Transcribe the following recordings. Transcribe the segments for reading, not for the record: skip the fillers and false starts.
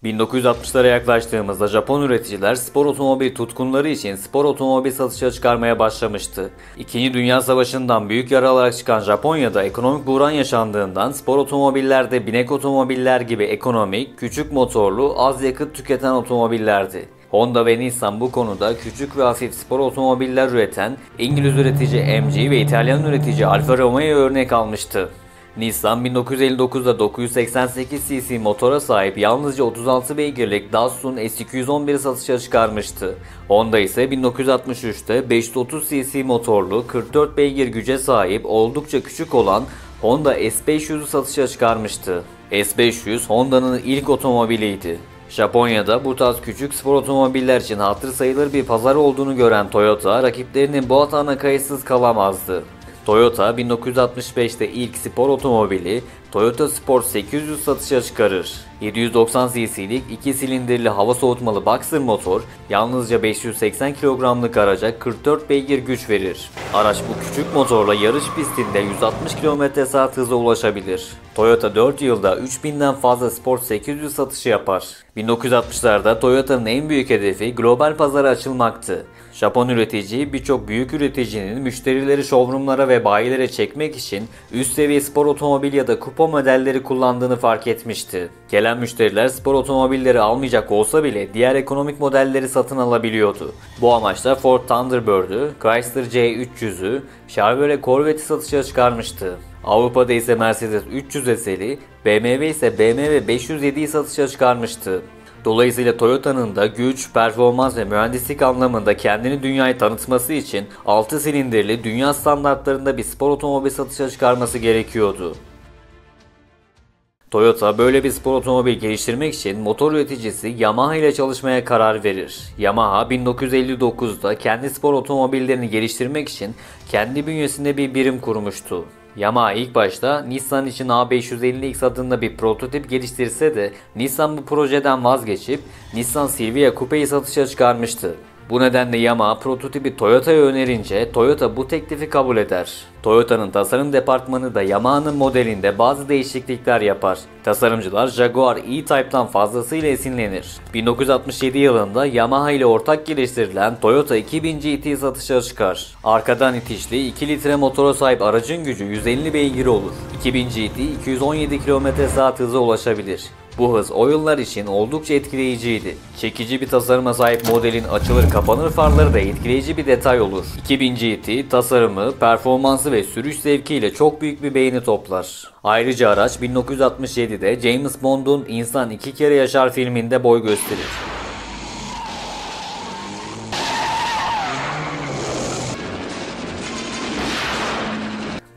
1960'lara yaklaştığımızda Japon üreticiler spor otomobil tutkunları için spor otomobil satışa çıkarmaya başlamıştı. İkinci Dünya Savaşı'ndan büyük yara alarak çıkan Japonya'da ekonomik buhran yaşandığından spor otomobiller de binek otomobiller gibi ekonomik, küçük motorlu, az yakıt tüketen otomobillerdi. Honda ve Nissan bu konuda küçük ve hafif spor otomobiller üreten İngiliz üretici MG ve İtalyan üretici Alfa Romeo'ya örnek almıştı. Nissan 1959'da 988 cc motora sahip yalnızca 36 beygirlik Datsun S211'i satışa çıkarmıştı. Honda ise 1963'te 530 cc motorlu 44 beygir güce sahip oldukça küçük olan Honda S500'ü satışa çıkarmıştı. S500 Honda'nın ilk otomobiliydi. Japonya'da bu tarz küçük spor otomobiller için hatırı sayılır bir pazar olduğunu gören Toyota rakiplerinin bu hatana kayıtsız kalamazdı. Toyota 1965'te ilk spor otomobili Toyota Sport 800 satışa çıkarır. 790 cc'lik 2 silindirli hava soğutmalı Boxer motor yalnızca 580 kilogramlık araca 44 beygir güç verir. Araç bu küçük motorla yarış pistinde 160 km/saat hıza ulaşabilir. Toyota 4 yılda 3000'den fazla Sport 800 satışı yapar. 1960'larda Toyota'nın en büyük hedefi global pazara açılmaktı. Japon üretici birçok büyük üreticinin müşterileri showroomlara ve bayilere çekmek için üst seviye spor otomobil ya da kupa modelleri kullandığını fark etmişti. Gelen müşteriler spor otomobilleri almayacak olsa bile diğer ekonomik modelleri satın alabiliyordu. Bu amaçla Ford Thunderbird'ü, Chrysler C300'ü, Chevrolet Corvette'i satışa çıkarmıştı. Avrupa'da ise Mercedes 300 SL'i, BMW ise BMW 507'yi satışa çıkarmıştı. Dolayısıyla Toyota'nın da güç, performans ve mühendislik anlamında kendini dünyaya tanıtması için 6 silindirli dünya standartlarında bir spor otomobil satışa çıkarması gerekiyordu. Toyota böyle bir spor otomobil geliştirmek için motor üreticisi Yamaha ile çalışmaya karar verir. Yamaha 1959'da kendi spor otomobillerini geliştirmek için kendi bünyesinde bir birim kurmuştu. Yamaha ilk başta Nissan için A550X adında bir prototip geliştirse de Nissan bu projeden vazgeçip Nissan Silvia Coupe'yi satışa çıkarmıştı. Bu nedenle Yamaha prototipi Toyota'ya önerince Toyota bu teklifi kabul eder. Toyota'nın tasarım departmanı da Yamaha'nın modelinde bazı değişiklikler yapar. Tasarımcılar Jaguar E-Type'dan fazlasıyla esinlenir. 1967 yılında Yamaha ile ortak geliştirilen Toyota 2000 GT satışa çıkar. Arkadan itişli 2 litre motora sahip aracın gücü 150 beygir olur. 2000 GT 217 km/saat hıza ulaşabilir. Bu hız o yıllar için oldukça etkileyiciydi. Çekici bir tasarıma sahip modelin açılır kapanır farları da etkileyici bir detay olur. 2000 GT tasarımı, performansı ve sürüş zevkiyle çok büyük bir beğeni toplar. Ayrıca araç 1967'de James Bond'un İnsan İki Kere Yaşar filminde boy gösterir.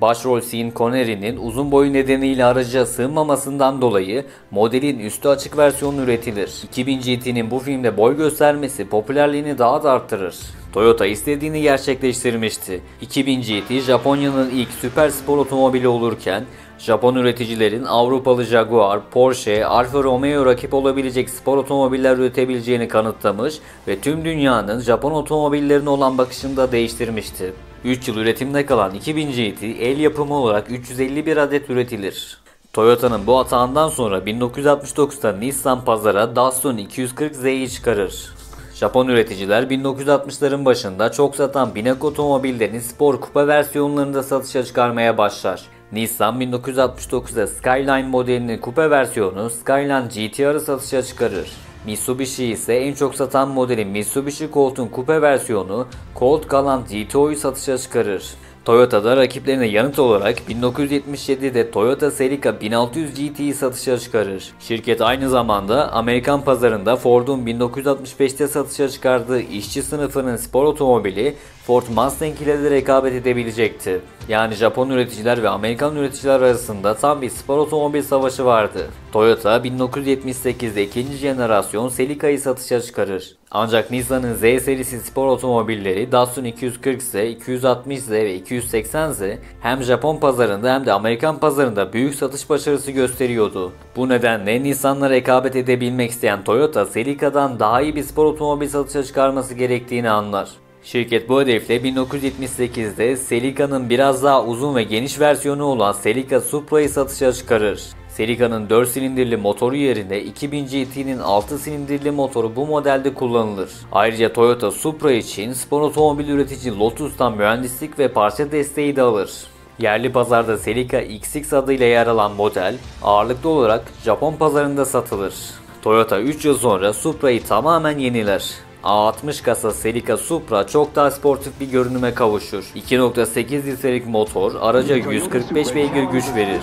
Başrol Sean Connery'nin uzun boyu nedeniyle araca sığmamasından dolayı modelin üstü açık versiyonu üretilir. 2000 GT'nin bu filmde boy göstermesi popülerliğini daha da arttırır. Toyota istediğini gerçekleştirmişti. 2000 GT Japonya'nın ilk süper spor otomobili olurken Japon üreticilerin Avrupalı Jaguar, Porsche, Alfa Romeo rakip olabilecek spor otomobiller üretebileceğini kanıtlamış ve tüm dünyanın Japon otomobillerine olan bakışını da değiştirmişti. 3 yıl üretimde kalan 2000 GT el yapımı olarak 351 adet üretilir. Toyota'nın bu hatağından sonra 1969'da Nissan pazara Datsun 240Z'yi çıkarır. Japon üreticiler 1960'ların başında çok satan binek otomobillerin spor kupa versiyonlarını da satışa çıkarmaya başlar. Nissan 1969'da Skyline modelinin kupe versiyonu Skyline GTR'ı satışa çıkarır. Mitsubishi ise en çok satan modelin Mitsubishi Colt'un kupe versiyonu Colt Galant GTO'yu satışa çıkarır. Toyota da rakiplerine yanıt olarak 1977'de Toyota Celica 1600 GT'yi satışa çıkarır. Şirket aynı zamanda Amerikan pazarında Ford'un 1965'te satışa çıkardığı işçi sınıfının spor otomobili Ford Mustang ile de rekabet edebilecekti. Yani Japon üreticiler ve Amerikan üreticiler arasında tam bir spor otomobil savaşı vardı. Toyota 1978'de ikinci jenerasyon Celica'yı satışa çıkarır. Ancak Nissan'ın Z serisi spor otomobilleri Datsun 240Z, 260Z ve 280Z hem Japon pazarında hem de Amerikan pazarında büyük satış başarısı gösteriyordu. Bu nedenle Nissan'la rekabet edebilmek isteyen Toyota, Celica'dan daha iyi bir spor otomobil satışa çıkarması gerektiğini anlar. Şirket bu hedefle 1978'de Celica'nın biraz daha uzun ve geniş versiyonu olan Celica Supra'yı satışa çıkarır. Celica'nın 4 silindirli motoru yerine 2000 GT'nin 6 silindirli motoru bu modelde kullanılır. Ayrıca Toyota Supra için spor otomobil üretici Lotus'tan mühendislik ve parça desteği de alır. Yerli pazarda Celica XX adıyla yer alan model ağırlıklı olarak Japon pazarında satılır. Toyota 3 yıl sonra Supra'yı tamamen yeniler. A60 kasa Celica Supra çok daha sportif bir görünüme kavuşur. 2.8 litrelik motor araca 145 beygir güç verir.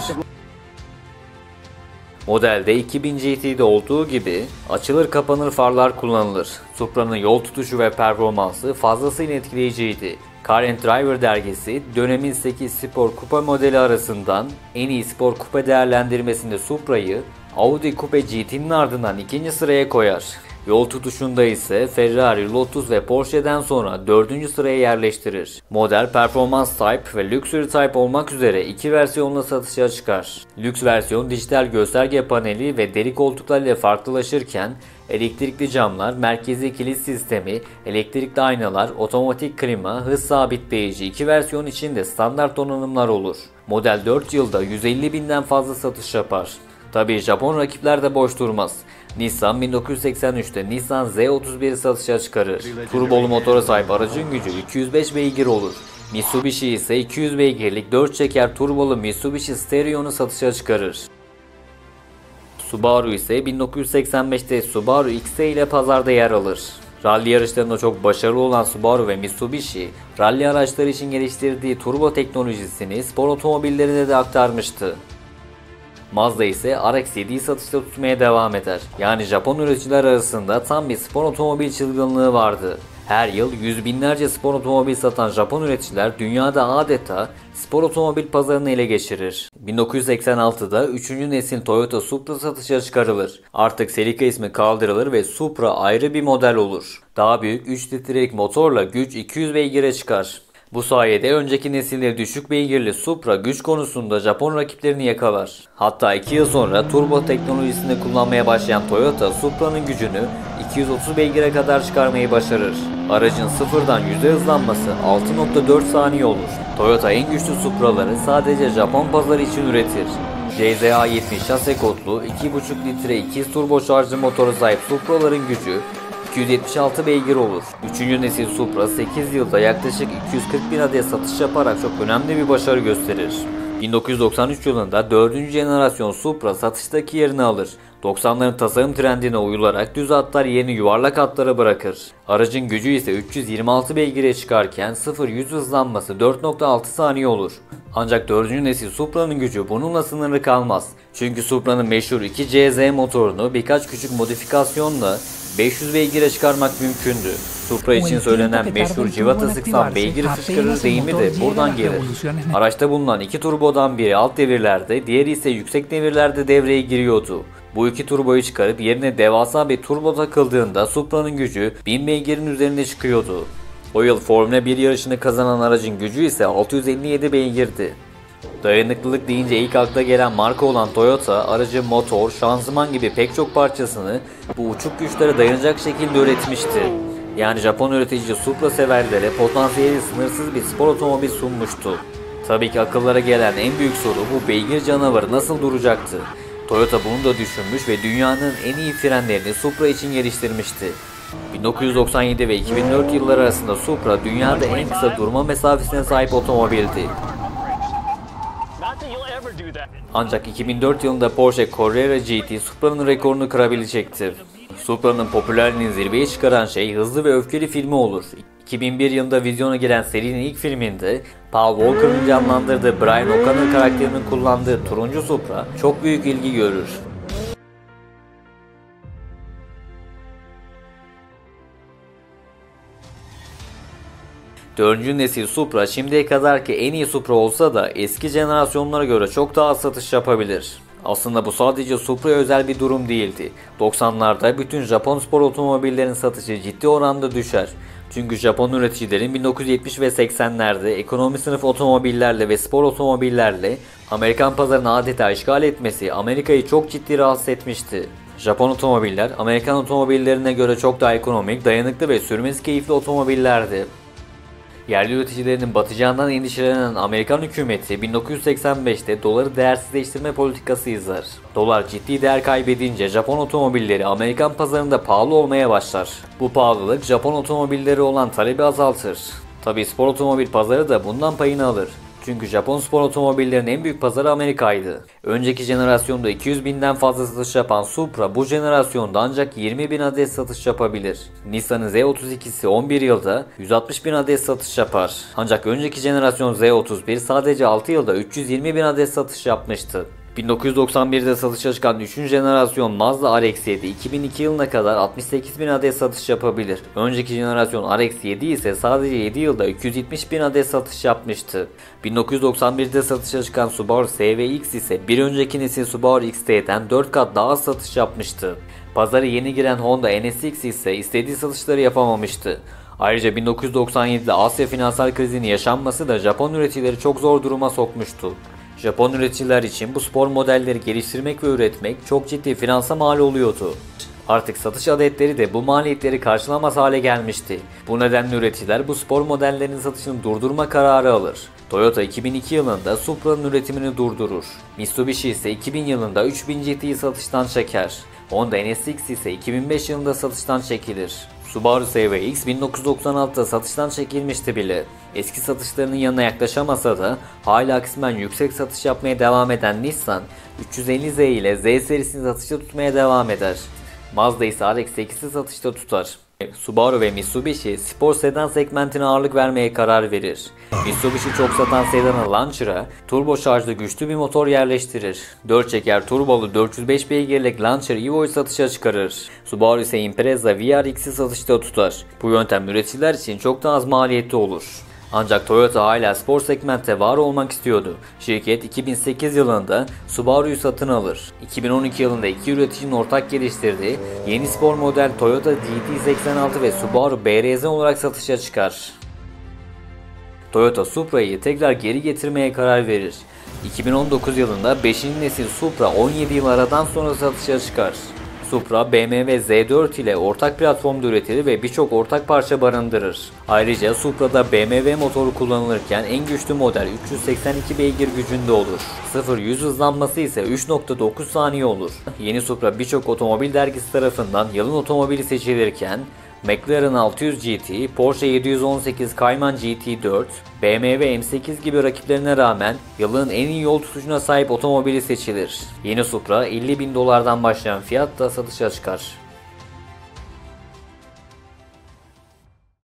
Modelde 2000 GT'de olduğu gibi açılır kapanır farlar kullanılır. Supra'nın yol tutuşu ve performansı fazlasıyla etkileyiciydi. Car and Driver dergisi dönemin 8 spor kupa modeli arasından en iyi spor kupa değerlendirmesinde Supra'yı Audi Coupe GT'nin ardından ikinci sıraya koyar. Yol tutuşunda ise Ferrari, Lotus ve Porsche'den sonra 4. sıraya yerleştirir. Model Performance Type ve Luxury Type olmak üzere iki versiyonla satışa çıkar. Lüks versiyon dijital gösterge paneli ve deri koltuklar ile farklılaşırken elektrikli camlar, merkezi kilit sistemi, elektrikli aynalar, otomatik klima, hız sabitleyici iki versiyon için de standart donanımlar olur. Model 4 yılda 150 binden fazla satış yapar. Tabii Japon rakipler de boş durmaz. Nissan 1983'te Nissan Z31'i satışa çıkarır. Turbolu motora sahip aracın gücü 205 beygir olur. Mitsubishi ise 200 beygirlik 4 çeker turbolu Mitsubishi Stereo'nu satışa çıkarır. Subaru ise 1985'te Subaru XE ile pazarda yer alır. Rally yarışlarında çok başarılı olan Subaru ve Mitsubishi, rally araçları için geliştirdiği turbo teknolojisini spor otomobillerine de aktarmıştı. Mazda ise RX-7'yi satışta tutmaya devam eder. Yani Japon üreticiler arasında tam bir spor otomobil çılgınlığı vardı. Her yıl yüz binlerce spor otomobil satan Japon üreticiler dünyada adeta spor otomobil pazarını ele geçirir. 1986'da 3. nesil Toyota Supra satışa çıkarılır. Artık Celica ismi kaldırılır ve Supra ayrı bir model olur. Daha büyük 3 litrelik motorla güç 200 beygire çıkar. Bu sayede önceki nesilleri düşük beygirli Supra güç konusunda Japon rakiplerini yakalar. Hatta 2 yıl sonra turbo teknolojisini kullanmaya başlayan Toyota Supra'nın gücünü 230 beygire kadar çıkarmayı başarır. Aracın sıfırdan %100'e hızlanması 6.4 saniye olur. Toyota en güçlü Supra'ları sadece Japon pazarı için üretir. CZA-70 şase kodlu 2.5 litre 2 turbo şarjlı motora sahip Supra'ların gücü 276 beygir olur. 3. nesil Supra 8 yılda yaklaşık 240 bin adet satış yaparak çok önemli bir başarı gösterir. 1993 yılında 4. jenerasyon Supra satıştaki yerini alır. 90'ların tasarım trendine uyularak düz hatlar yerini yuvarlak hatlara bırakır. Aracın gücü ise 326 beygire çıkarken 0-100 hızlanması 4.6 saniye olur. Ancak 4. nesil Supra'nın gücü bununla sınırlı kalmaz. Çünkü Supra'nın meşhur 2CZ motorunu birkaç küçük modifikasyonla 500 beygire çıkarmak mümkündü. Supra için söylenen meşhur cıvata sıksan beygir fışkırır deyimi de buradan gelir. Araçta bulunan iki turbodan biri alt devirlerde, diğeri ise yüksek devirlerde devreye giriyordu. Bu iki turboyu çıkarıp yerine devasa bir turbo takıldığında Supra'nın gücü 1000 beygirin üzerine çıkıyordu. O yıl Formula 1 yarışını kazanan aracın gücü ise 657 beygirdi. Dayanıklılık deyince ilk akla gelen marka olan Toyota, aracın motor, şanzıman gibi pek çok parçasını bu uçuk güçlere dayanacak şekilde üretmişti. Yani Japon üretici Supra severlere potansiyeli sınırsız bir spor otomobil sunmuştu. Tabii ki akıllara gelen en büyük soru bu beygir canavarı nasıl duracaktı? Toyota bunu da düşünmüş ve dünyanın en iyi frenlerini Supra için geliştirmişti. 1997 ve 2004 yılları arasında Supra dünyada en kısa durma mesafesine sahip otomobildi. Ancak 2004 yılında Porsche Carrera GT Supra'nın rekorunu kırabilecekti. Supra'nın popülerliğini zirveye çıkaran şey Hızlı ve Öfkeli filmi olur. 2001 yılında vizyona giren serinin ilk filminde Paul Walker'ın canlandırdığı Brian O'Connor karakterinin kullandığı turuncu Supra çok büyük ilgi görür. 4. nesil Supra şimdiye kadarki en iyi Supra olsa da eski jenerasyonlara göre çok daha satış yapabilir. Aslında bu sadece Supra'ya özel bir durum değildi. 90'larda bütün Japon spor otomobillerin satışı ciddi oranda düşer. Çünkü Japon üreticilerin 1970 ve 80'lerde ekonomi sınıf otomobillerle ve spor otomobillerle Amerikan pazarını adeta işgal etmesi Amerika'yı çok ciddi rahatsız etmişti. Japon otomobiller Amerikan otomobillerine göre çok daha ekonomik, dayanıklı ve sürmesi keyifli otomobillerdi. Yerli üreticilerinin batacağından endişelenen Amerikan hükümeti 1985'te doları değersizleştirme politikası izler. Dolar ciddi değer kaybedince Japon otomobilleri Amerikan pazarında pahalı olmaya başlar. Bu pahalılık Japon otomobilleri olan talebi azaltır. Tabi spor otomobil pazarı da bundan payını alır. Çünkü Japon spor otomobillerinin en büyük pazarı Amerika'ydı. Önceki jenerasyonda 200.000'den fazla satış yapan Supra bu jenerasyonda ancak 20.000 adet satış yapabilir. Nissan'ın Z32'si 11 yılda 160.000 adet satış yapar. Ancak önceki jenerasyon Z31 sadece 6 yılda 320.000 adet satış yapmıştı. 1991'de satışa çıkan 3. jenerasyon Mazda RX-7 2002 yılına kadar 68.000 adet satış yapabilir. Önceki jenerasyon RX-7 ise sadece 7 yılda 270.000 adet satış yapmıştı. 1991'de satışa çıkan Subaru SVX ise bir önceki nesil Subaru XT'den 4 kat daha az satış yapmıştı. Pazara yeni giren Honda NSX ise istediği satışları yapamamıştı. Ayrıca 1997'de Asya finansal krizinin yaşanması da Japon üreticileri çok zor duruma sokmuştu. Japon üreticiler için bu spor modelleri geliştirmek ve üretmek çok ciddi finansa mal oluyordu. Artık satış adetleri de bu maliyetleri karşılamaz hale gelmişti. Bu nedenle üreticiler bu spor modellerinin satışını durdurma kararı alır. Toyota 2002 yılında Supra'nın üretimini durdurur. Mitsubishi ise 2000 yılında 3000 GT'yi satıştan çeker. Honda NSX ise 2005 yılında satıştan çekilir. Subaru SVX 1996'da satıştan çekilmişti bile. Eski satışlarının yanına yaklaşamasa da hala kısmen yüksek satış yapmaya devam eden Nissan 350Z ile Z serisini satışta tutmaya devam eder. Mazda ise RX-8'i satışta tutar. Subaru ve Mitsubishi spor sedan segmentine ağırlık vermeye karar verir. Mitsubishi çok satan sedanı Lancer'a turbo şarjlı güçlü bir motor yerleştirir. 4 çeker turbolu 405 beygirlik Lancer Evo'yu satışa çıkarır. Subaru ise Impreza VRX'i satışta tutar. Bu yöntem üreticiler için çok daha az maliyetli olur. Ancak Toyota hala spor segmentte var olmak istiyordu. Şirket 2008 yılında Subaru'yu satın alır. 2012 yılında iki üreticinin ortak geliştirdiği yeni spor model Toyota GT86 ve Subaru BRZ olarak satışa çıkar. Toyota Supra'yı tekrar geri getirmeye karar verir. 2019 yılında 5. nesil Supra 17 yıl aradan sonra satışa çıkar. Supra, BMW Z4 ile ortak platformda üretilir ve birçok ortak parça barındırır. Ayrıca Supra'da BMW motoru kullanılırken en güçlü model 382 beygir gücünde olur. 0-100 hızlanması ise 3.9 saniye olur. Yeni Supra birçok otomobil dergisi tarafından yılın otomobili seçilirken McLaren 600 GT, Porsche 718 Cayman GT4, BMW M8 gibi rakiplerine rağmen yılın en iyi yol tutuşuna sahip otomobili seçilir. Yeni Supra $50.000'dan başlayan fiyatla satışa çıkar.